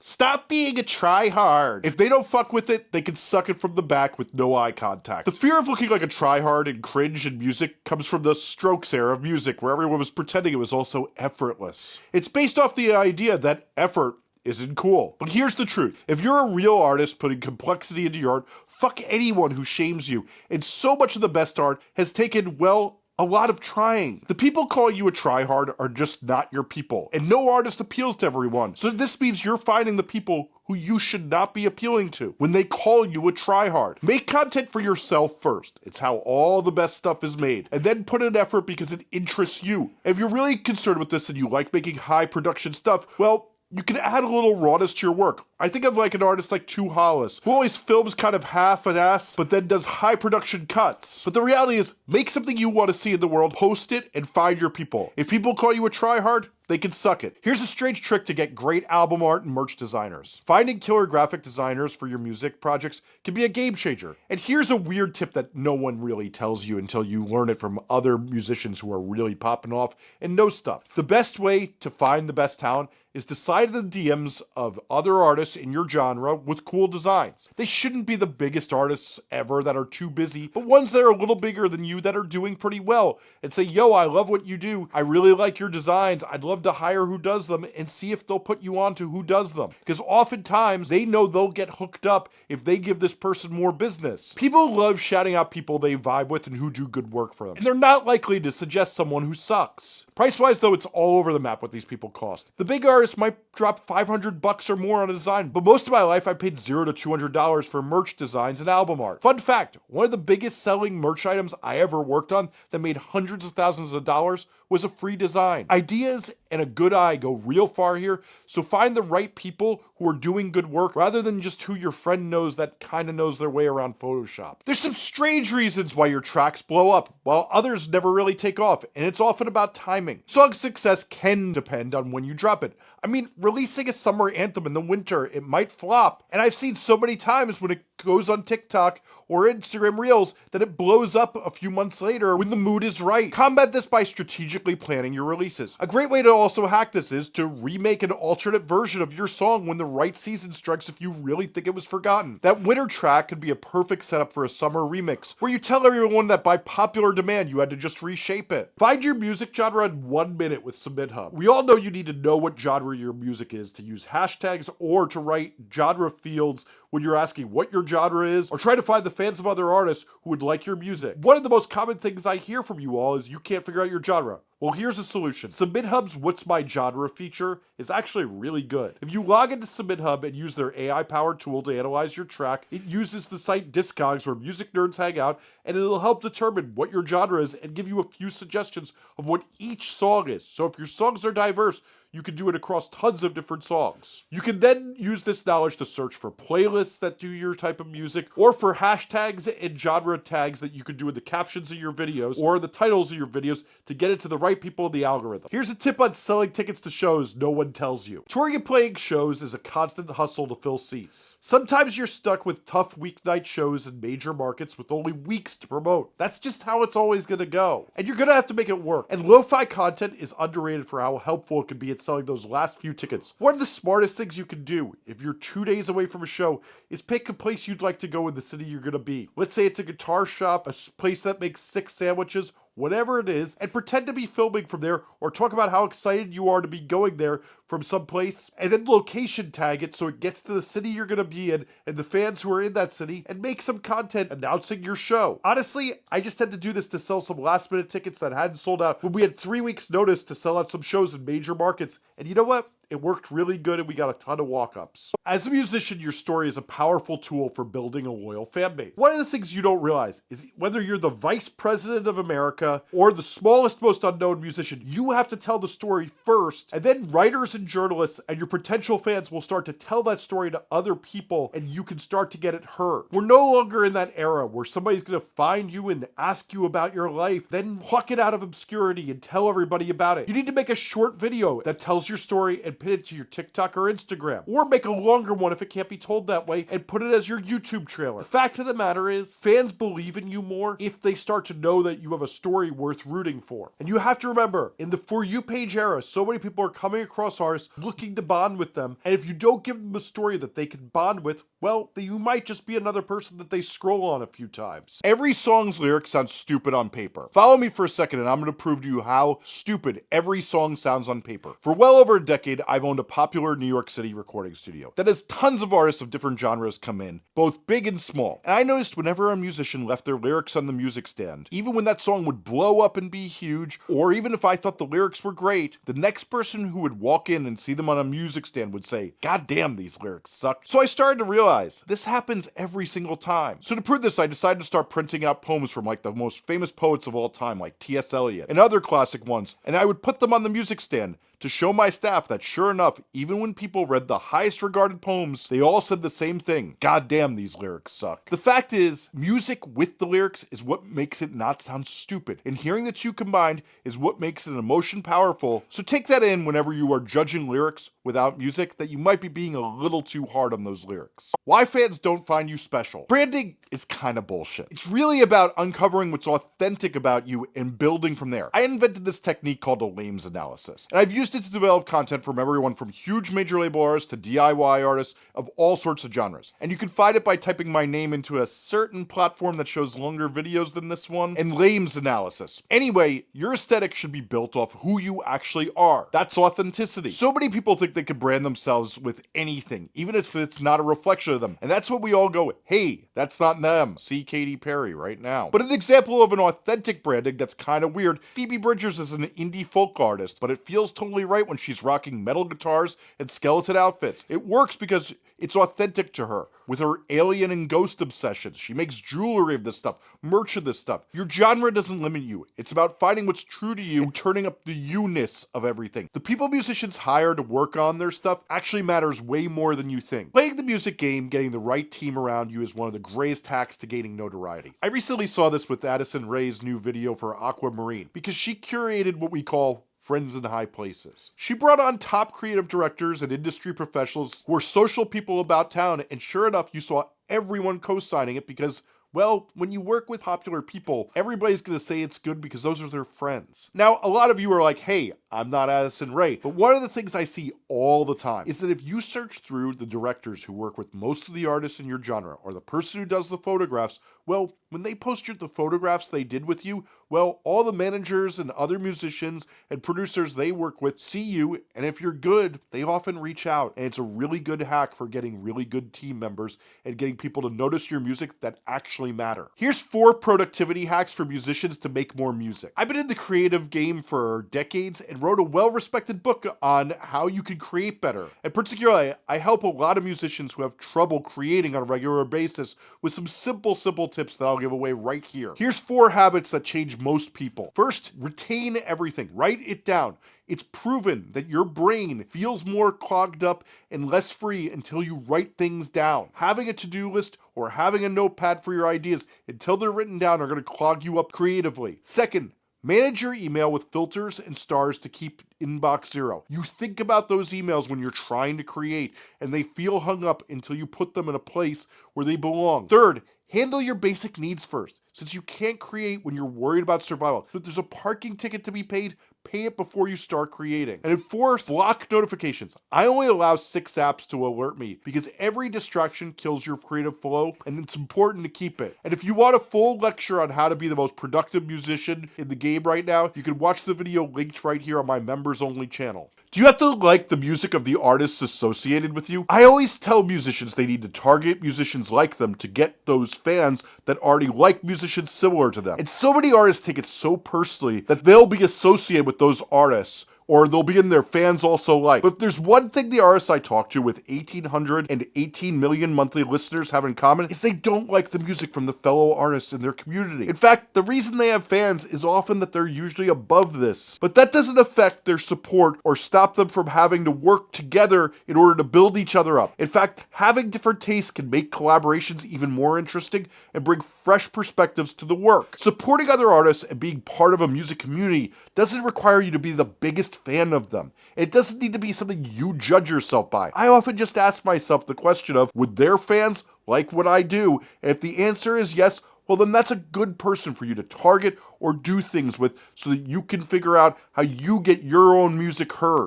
Stop being a tryhard. If they don't fuck with it, they can suck it from the back with no eye contact. The fear of looking like a tryhard and cringe in music comes from the Strokes era of music, where everyone was pretending it was also effortless. It's based off the idea that effort isn't cool. But here's the truth. If you're a real artist putting complexity into your art, fuck anyone who shames you. And so much of the best art has taken, well, a lot of trying. The people calling you a tryhard are just not your people, and no artist appeals to everyone. So this means you're finding the people who you should not be appealing to when they call you a tryhard. Make content for yourself first. It's how all the best stuff is made. And then put in effort because it interests you. If you're really concerned with this and you like making high production stuff, well, you can add a little rawness to your work. I think of like an artist like Tu Hollis, who always films kind of half-an-ass, but then does high production cuts. But the reality is, make something you want to see in the world, post it, and find your people. If people call you a tryhard, they can suck it. Here's a strange trick to get great album art and merch designers. Finding killer graphic designers for your music projects can be a game changer. And here's a weird tip that no one really tells you until you learn it from other musicians who are really popping off and know stuff. The best way to find the best talent is to slide in the DMs of other artists in your genre with cool designs. They shouldn't be the biggest artists ever that are too busy, but ones that are a little bigger than you that are doing pretty well, and say, yo, I love what you do. I really like your designs. I'd love to hire who does them, and see if they'll put you on to who does them. Because oftentimes they know they'll get hooked up if they give this person more business. People love shouting out people they vibe with and who do good work for them, and they're not likely to suggest someone who sucks. Price-wise though, it's all over the map what these people cost. The big artists might drop $500 or more on a design, but most of my life I paid $0 to $200 for merch designs and album art. Fun fact, one of the biggest selling merch items I ever worked on that made hundreds of thousands of dollars was a free design. Ideas and a good eye go real far here, so find the right people who are doing good work rather than just who your friend knows that kind of knows their way around Photoshop. There's some strange reasons why your tracks blow up, while others never really take off, and it's often about timing. Song success can depend on when you drop it. I mean, releasing a summer anthem in the winter, it might flop, and I've seen so many times when it goes on TikTok or Instagram Reels that it blows up a few months later when the mood is right. Combat this by strategically planning your releases. A great way to also hack this is to remake an alternate version of your song when the right season strikes if you really think it was forgotten. That winter track could be a perfect setup for a summer remix, where you tell everyone that by popular demand you had to just reshape it. Find your music genre in 1 minute with SubmitHub. We all know you need to know what genre your music is to use hashtags or to write genre fields when you're asking what your genre is, or try to find the fans of other artists who would like your music. One of the most common things I hear from you all is you can't figure out your genre. Well, here's a solution. SubmitHub's What's My Genre feature is actually really good. If you log into SubmitHub and use their AI-powered tool to analyze your track, it uses the site Discogs where music nerds hang out, and it'll help determine what your genre is and give you a few suggestions of what each song is. So if your songs are diverse, you can do it across tons of different songs. You can then use this knowledge to search for playlists that do your type of music, or for hashtags and genre tags that you can do in the captions of your videos or the titles of your videos to get it to the right people in the algorithm. Here's a tip on selling tickets to shows no one tells you. Touring and playing shows is a constant hustle to fill seats. Sometimes you're stuck with tough weeknight shows in major markets with only weeks to promote. That's just how it's always gonna go. And you're gonna have to make it work. And lo-fi content is underrated for how helpful it can be at selling those last few tickets. One of the smartest things you can do if you're 2 days away from a show is pick a place you'd like to go in the city you're gonna be. Let's say it's a guitar shop, a place that makes 6 sandwiches, whatever it is, and pretend to be filming from there or talk about how excited you are to be going there from some place, and then location tag it so it gets to the city you're gonna be in and the fans who are in that city, and make some content announcing your show. Honestly, I just had to do this to sell some last minute tickets that hadn't sold out when we had 3 weeks notice to sell out some shows in major markets, and you know what? It worked really good and we got a ton of walk-ups. As a musician, your story is a powerful tool for building a loyal fan base. One of the things you don't realize is whether you're the vice president of America or the smallest, most unknown musician, you have to tell the story first, and then writers and journalists and your potential fans will start to tell that story to other people and you can start to get it heard. We're no longer in that era where somebody's gonna find you and ask you about your life, then pluck it out of obscurity and tell everybody about it. You need to make a short video that tells your story and and pin it to your TikTok or Instagram. Or make a longer one if it can't be told that way and put it as your YouTube trailer. The fact of the matter is, fans believe in you more if they start to know that you have a story worth rooting for. And you have to remember, in the For You page era, so many people are coming across artists looking to bond with them, and if you don't give them a story that they can bond with, well, then you might just be another person that they scroll on a few times. Every song's lyrics sound stupid on paper. Follow me for a second and I'm going to prove to you how stupid every song sounds on paper. For well over a decade, I've owned a popular New York City recording studio that has tons of artists of different genres come in, both big and small. And I noticed whenever a musician left their lyrics on the music stand, even when that song would blow up and be huge, or even if I thought the lyrics were great, the next person who would walk in and see them on a music stand would say, "God damn, these lyrics suck." So I started to realize this happens every single time. So to prove this, I decided to start printing out poems from like the most famous poets of all time, like T.S. Eliot and other classic ones, and I would put them on the music stand to show my staff that sure enough, even when people read the highest regarded poems, they all said the same thing. God damn, these lyrics suck. The fact is, music with the lyrics is what makes it not sound stupid, and hearing the two combined is what makes an emotion powerful. So take that in whenever you are judging lyrics without music, that you might be being a little too hard on those lyrics. Why fans don't find you special. Branding is kind of bullshit. It's really about uncovering what's authentic about you and building from there. I invented this technique called a Lames analysis, and I've used it to develop content from everyone from huge major label artists to DIY artists of all sorts of genres. And you can find it by typing my name into a certain platform that shows longer videos than this one, and Lames analysis. Anyway, your aesthetic should be built off who you actually are. That's authenticity. So many people think they can brand themselves with anything, even if it's not a reflection of them. And that's what we all go, hey, that's not them. See Katy Perry right now. But an example of an authentic branding that's kind of weird, Phoebe Bridgers is an indie folk artist, but it feels totally right when she's rocking metal guitars and skeleton outfits. It works because it's authentic to her. With her alien and ghost obsessions, she makes jewelry of this stuff, merch of this stuff. Your genre doesn't limit you. It's about finding what's true to you and turning up the you-ness of everything. The people musicians hire to work on their stuff actually matters way more than you think. Playing the music game, getting the right team around you is one of the greatest hacks to gaining notoriety. I recently saw this with Addison Rae's new video for Aquamarine, because she curated what we call friends in high places. She brought on top creative directors and industry professionals who are social people about town, and sure enough, you saw everyone co-signing it because, well, when you work with popular people, everybody's gonna say it's good because those are their friends. Now, a lot of you are like, hey, I'm not Addison Rae, but one of the things I see all the time is that if you search through the directors who work with most of the artists in your genre, or the person who does the photographs, well, when they post the photographs they did with you, well, all the managers and other musicians and producers they work with see you, and if you're good, they often reach out, and it's a really good hack for getting really good team members and getting people to notice your music that actually matter. Here's 4 productivity hacks for musicians to make more music. I've been in the creative game for decades and wrote a well-respected book on how you can create better. And particularly, I help a lot of musicians who have trouble creating on a regular basis with some simple tips that I'll give away right here. Here's 4 habits that change most people. First, retain everything. Write it down. It's proven that your brain feels more clogged up and less free until you write things down. Having a to-do list or having a notepad for your ideas until they're written down are going to clog you up creatively. Second, manage your email with filters and stars to keep inbox zero. You think about those emails when you're trying to create, and they feel hung up until you put them in a place where they belong. Third, handle your basic needs first, since you can't create when you're worried about survival. If there's a parking ticket to be paid, pay it before you start creating. And fourth, block notifications. I only allow 6 apps to alert me because every distraction kills your creative flow, and it's important to keep it. And if you want a full lecture on how to be the most productive musician in the game right now, you can watch the video linked right here on my members only channel. Do you have to like the music of the artists associated with you? I always tell musicians they need to target musicians like them to get those fans that already like musicians similar to them. And so many artists take it so personally that they'll be associated with those artists, or they'll be in their fans also like. But if there's one thing the artists I talk to with 1,818 million monthly listeners have in common, is they don't like the music from the fellow artists in their community. In fact, the reason they have fans is often that they're usually above this. But that doesn't affect their support or stop them from having to work together in order to build each other up. In fact, having different tastes can make collaborations even more interesting and bring fresh perspectives to the work. Supporting other artists and being part of a music community doesn't require you to be the biggest biggest fan of them. It doesn't need to be something you judge yourself by. I often just ask myself the question of, would their fans like what I do? And if the answer is yes, well then that's a good person for you to target or do things with so that you can figure out how you get your own music heard.